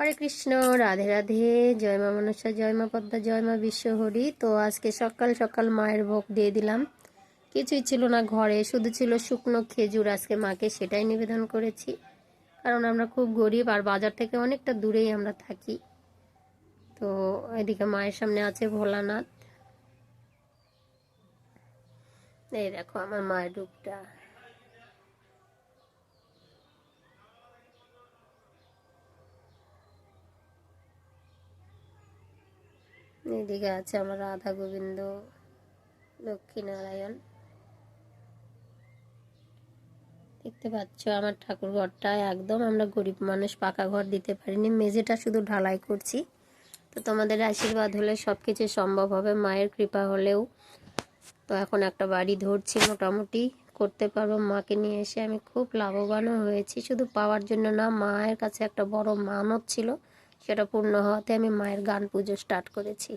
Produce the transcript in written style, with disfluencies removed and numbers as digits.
হরে কৃষ্ণ, রাধে রাধে। জয় মা মনসা, জয় মা পদ্মা, জয় মা বিশ্বহরি। তো আজকে সকাল সকাল মায়ের ভোগ দিয়ে দিলাম। কিছুই ছিল না ঘরে, শুধু ছিল শুকনো খেজুর। আজকে মাকে সেটাই নিবেদন করেছি, কারণ আমরা খুব গরিব আর বাজার থেকে অনেকটা দূরেই আমরা থাকি। তো এদিকে মায়ের সামনে আছে ভোলানাথ। এই দেখো আমার মায়ের রূপটা। এদিকে আছে আমার রাধা গোবিন্দ, লক্ষ্মী নারায়ণ। দেখতে পাচ্ছ আমার ঠাকুর ঘরটা একদম, আমরা গরিব মানুষ, পাকা ঘর দিতে পারিনি, মেঝেটা শুধু ঢালাই করছি। তো তোমাদের আশীর্বাদ হলে সব কিছু সম্ভব হবে, মায়ের কৃপা হলেও। তো এখন একটা বাড়ি ধরছি, মোটামুটি করতে পারবো। মাকে নিয়ে এসে আমি খুব লাভবানও হয়েছি, শুধু পাওয়ার জন্য না, মায়ের কাছে একটা বড় মানত ছিল, সেটা পূর্ণ হওয়াতে আমি মায়ের গান পুজো স্টার্ট করেছি।